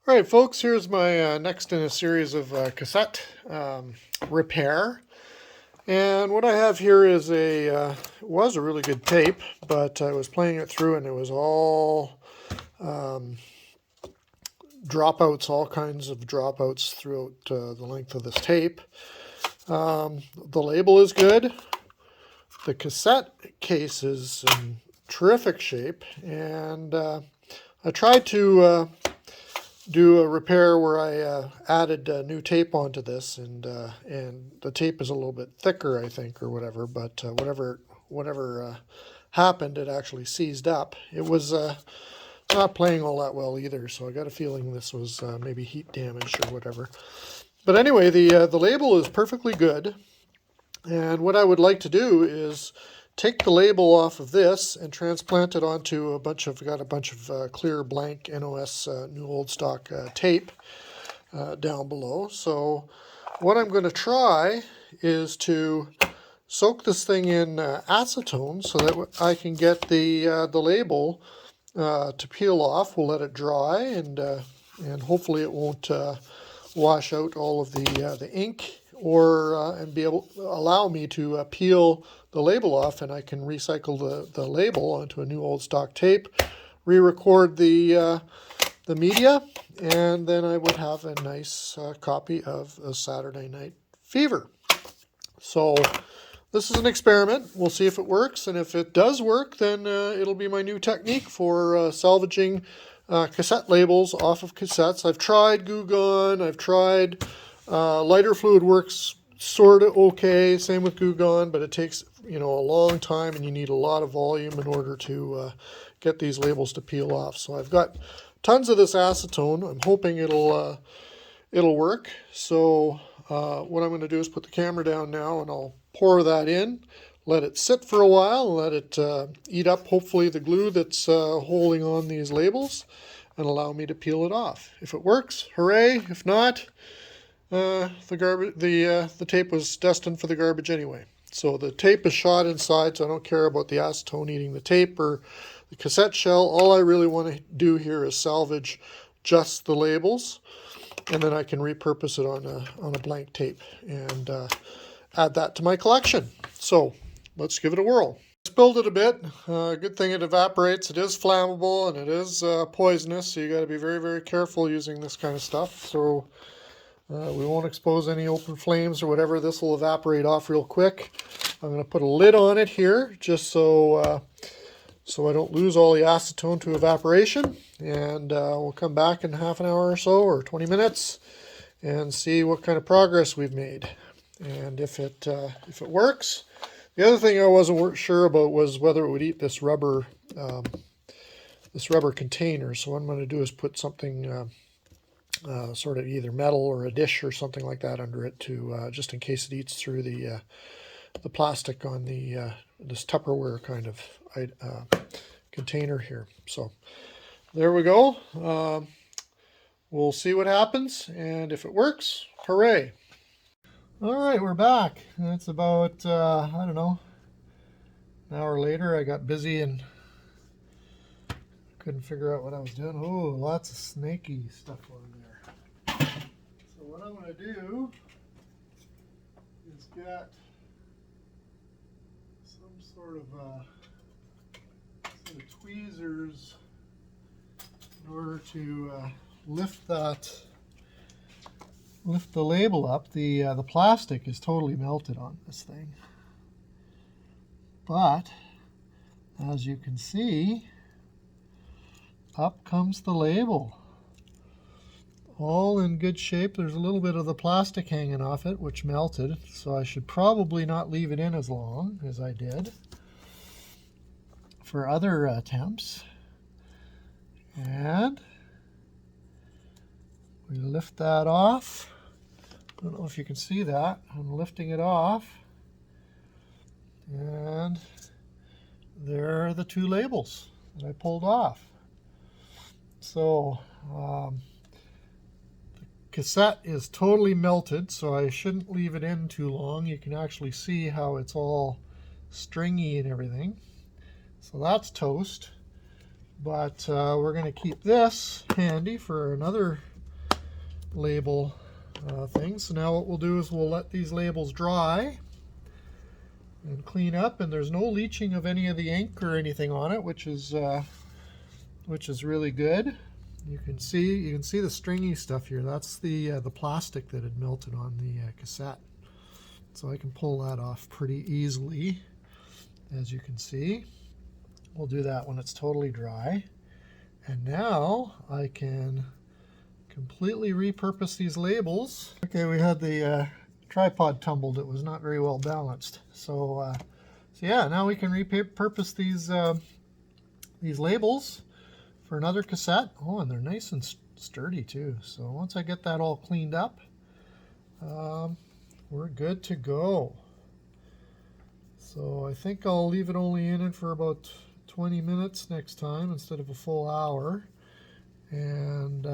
All right, folks, here's my next in a series of cassette repair. And what I have here is it was a really good tape, but I was playing it through and it was all dropouts, all kinds of dropouts throughout the length of this tape. The label is good. The cassette case is in terrific shape, and I tried to do a repair where I added new tape onto this, and the tape is a little bit thicker, I think, or whatever. But whatever happened, it actually seized up. It was not playing all that well either, so I got a feeling this was maybe heat damaged or whatever. But anyway, the label is perfectly good, and what I would like to do is take the label off of this and transplant it onto got a bunch of clear blank NOS new old stock tape down below. So what I'm going to try is to soak this thing in acetone so that I can get the label to peel off. We'll let it dry, and hopefully it won't wash out all of the ink, or and be able to allow me to peel the label off, and I can recycle the label onto a new old stock tape, re-record the media, and then I would have a nice copy of a Saturday Night Fever. So this is an experiment. We'll see if it works, and if it does work, then it'll be my new technique for salvaging cassette labels off of cassettes. I've tried Goo Gone, I've tried lighter fluid works sort of okay, same with Goo Gone, but it takes a long time, and you need a lot of volume in order to get these labels to peel off. So I've got tons of this acetone. I'm hoping it'll work. So what I'm going to do is put the camera down now, and I'll pour that in, let it sit for a while, let it eat up hopefully the glue that's holding on these labels, and allow me to peel it off. If it works, hooray. If not, the tape was destined for the garbage anyway. So the tape is shot inside, so I don't care about the acetone eating the tape or the cassette shell. All I really want to do here is salvage just the labels, and then I can repurpose it on a blank tape and add that to my collection. So let's give it a whirl. Spilled it a bit. Good thing it evaporates. It is flammable and it is poisonous, so you got to be very, very careful using this kind of stuff. So we won't expose any open flames or whatever. This will evaporate off real quick. I'm going to put a lid on it here just so I don't lose all the acetone to evaporation. And we'll come back in half an hour or so, or 20 minutes, and see what kind of progress we've made. And if it works. The other thing I wasn't sure about was whether it would eat this rubber container. So what I'm going to do is put something sort of either metal or a dish or something like that under it, to just in case it eats through the plastic on this Tupperware kind of container here. So there we go. We'll see what happens, and if it works, hooray. All right, we're back. It's about, I don't know, an hour later. I got busy and couldn't figure out what I was doing. Oh, lots of snaky stuff on there. So what I'm going to do is get some sort of tweezers in order to lift the label up. The plastic is totally melted on this thing, but as you can see, up comes the label, all in good shape. There's a little bit of the plastic hanging off it, which melted, so I should probably not leave it in as long as I did for other attempts. And we lift that off. I don't know if you can see that. I'm lifting it off, and there are the two labels that I pulled off. So the cassette is totally melted, so I shouldn't leave it in too long. You can actually see how it's all stringy and everything. So that's toast. But we're going to keep this handy for another label things. So now what we'll do is we'll let these labels dry and clean up, and there's no leaching of any of the ink or anything on it, which is really good. You can see the stringy stuff here. That's the plastic that had melted on the cassette. So I can pull that off pretty easily, as you can see. We'll do that when it's totally dry. And now I can completely repurpose these labels. Okay, we had the tripod tumbled. It was not very well balanced. So yeah, now we can repurpose these labels for another cassette. Oh, and they're nice and sturdy too. So once I get that all cleaned up, we're good to go. So I think I'll leave it only in it for about 20 minutes next time instead of a full hour. And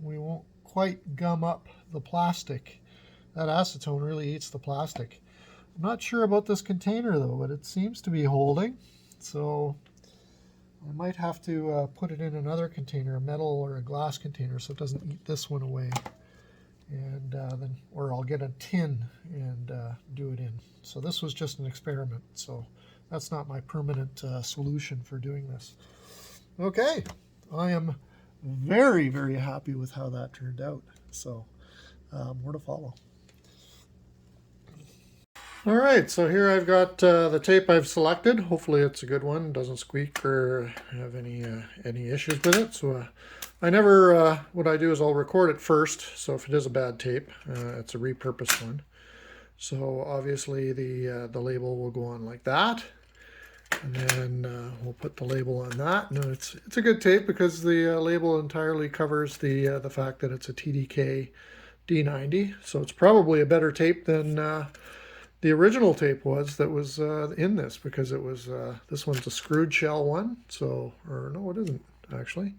we won't quite gum up the plastic. That acetone really eats the plastic. I'm not sure about this container though, but it seems to be holding. So I might have to put it in another container, a metal or a glass container, so it doesn't eat this one away. And or I'll get a tin and do it in. So this was just an experiment. So that's not my permanent solution for doing this. Okay, I am very, very happy with how that turned out. So more to follow. All right, so here I've got the tape I've selected. Hopefully it's a good one, doesn't squeak or have any issues with it. So I never, what I do is I'll record it first. So if it is a bad tape, it's a repurposed one. So obviously the label will go on like that. And then we'll put the label on that. No, it's a good tape because the label entirely covers the fact that it's a TDK D90. So it's probably a better tape than the original tape was that was in this, because it was this one's a screwed shell one. So, or no, it isn't actually.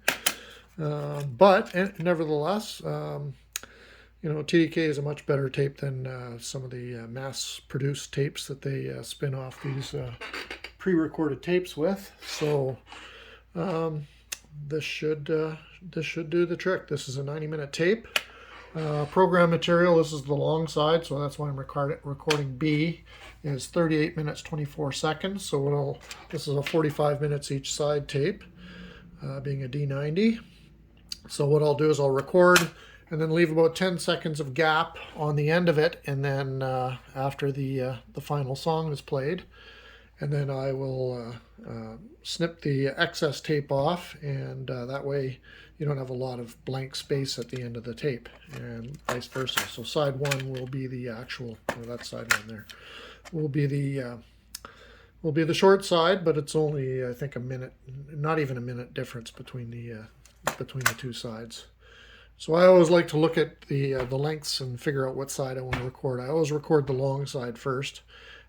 But nevertheless, you know, TDK is a much better tape than some of the mass-produced tapes that they spin off these pre-recorded tapes with. So this should do the trick. This is a 90-minute tape. Program material, this is the long side, so that's why I'm recording B, is 38 minutes 24 seconds. So this is a 45 minutes each side tape, being a D90. So what I'll do is I'll record and then leave about 10 seconds of gap on the end of it, and then after the final song is played, and then I will snip the excess tape off, and that way you don't have a lot of blank space at the end of the tape, and vice versa. So side one will be the actual, or that side one there, will be the short side, but it's only, I think, a minute, not even a minute difference between the two sides. So I always like to look at the lengths and figure out what side I want to record. I always record the long side first,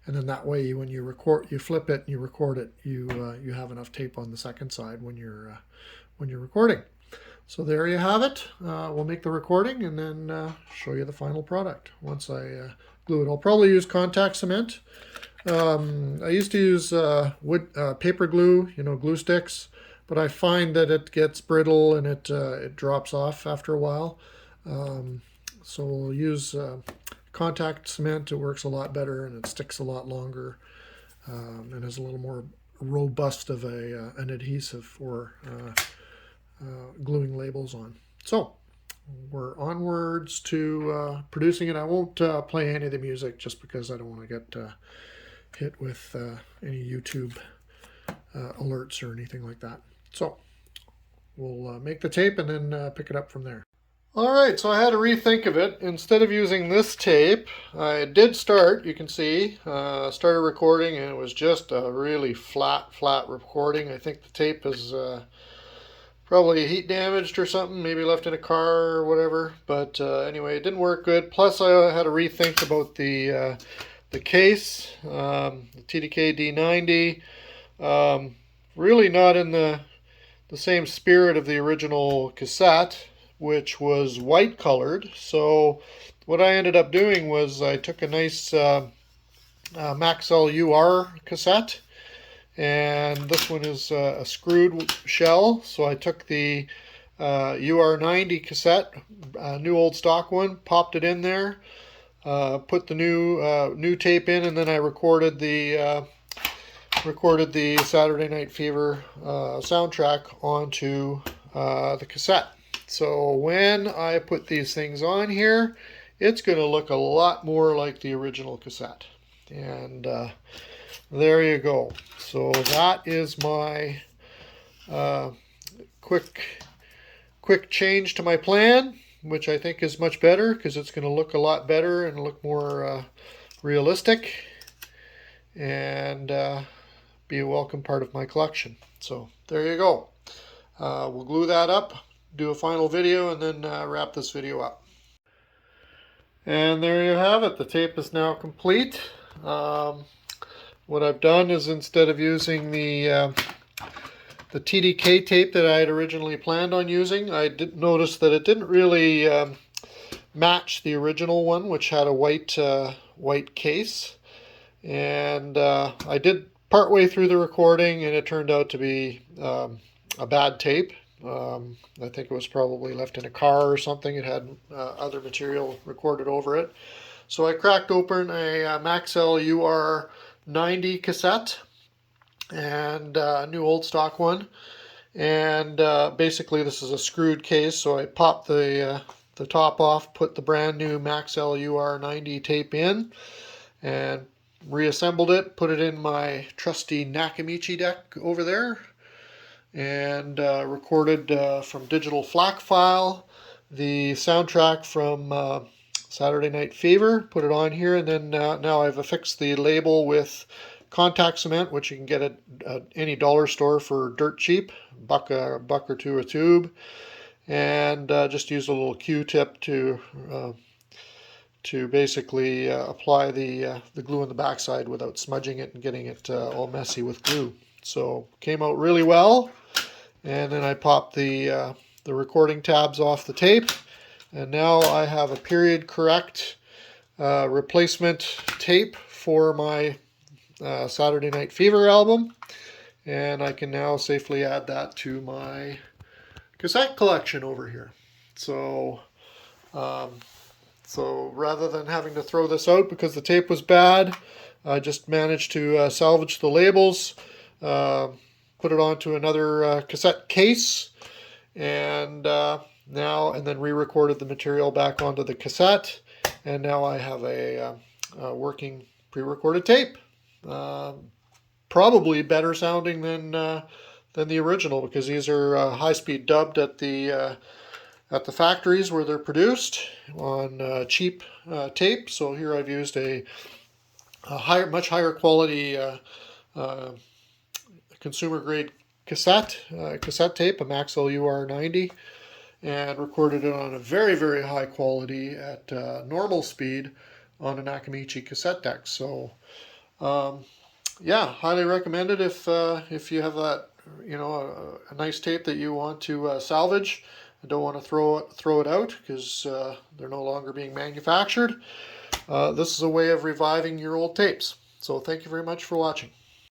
and then that way when you record, you flip it and you record it, you have enough tape on the second side when you're recording. So there you have it. We'll make the recording and then show you the final product once I glue it. I'll probably use contact cement. I used to use paper glue, glue sticks, but I find that it gets brittle and it drops off after a while. So we'll use contact cement. It works a lot better and it sticks a lot longer and is a little more robust of an adhesive for gluing labels on. So we're onwards to producing it. I won't play any of the music just because I don't want to get hit with any YouTube alerts or anything like that. So we'll make the tape and then pick it up from there. Alright, so I had to rethink of it. Instead of using this tape, I did start, you can see, started recording, and it was just a really flat recording. I think the tape is probably heat damaged or something, maybe left in a car or whatever. But anyway, it didn't work good. Plus I had to rethink about the case, the TDK D90. Really not in the same spirit of the original cassette, which was white colored. So what I ended up doing was I took a nice Maxell UR cassette, and this one is a screwed shell. So I took the UR90 cassette, new old stock one, popped it in there, put the new tape in, and then I recorded the Saturday Night Fever soundtrack onto the cassette. So when I put these things on here, it's going to look a lot more like the original cassette. And there you go. So that is my quick change to my plan, which I think is much better because it's going to look a lot better and look more realistic, and be a welcome part of my collection. So there you go. We'll glue that up, do a final video, and then wrap this video up. And there you have it. The tape is now complete. What I've done is, instead of using the TDK tape that I had originally planned on using, I did notice that it didn't really match the original one, which had a white case. And I did partway through the recording, and it turned out to be a bad tape. I think it was probably left in a car or something. It had other material recorded over it. So I cracked open a Maxell UR90 cassette, and a new old stock one. And basically this is a screwed case, so I popped the top off, put the brand new Maxell UR90 tape in, and reassembled it, put it in my trusty Nakamichi deck over there, and recorded from digital FLAC file the soundtrack from Saturday Night Fever, put it on here, and then now I've affixed the label with contact cement, which you can get at any dollar store for dirt cheap, buck or two a tube, and just use a little Q-tip to basically apply the glue on the backside without smudging it and getting it all messy with glue. So came out really well. And then I popped the recording tabs off the tape, and now I have a period correct replacement tape for my Saturday Night Fever album, and I can now safely add that to my cassette collection over here. So rather than having to throw this out because the tape was bad, I just managed to salvage the labels, put it onto another cassette case, and then re-recorded the material back onto the cassette, and now I have a working pre-recorded tape. Probably better sounding than the original, because these are high-speed dubbed at the factories where they're produced on cheap tape. So here I've used a much higher quality consumer grade cassette tape, a Maxell UR90, and recorded it on a very, very high quality at normal speed on an Nakamichi cassette deck. So yeah, highly recommend it if you have that, a nice tape that you want to salvage and don't want to throw it out because they're no longer being manufactured. This is a way of reviving your old tapes. So thank you very much for watching.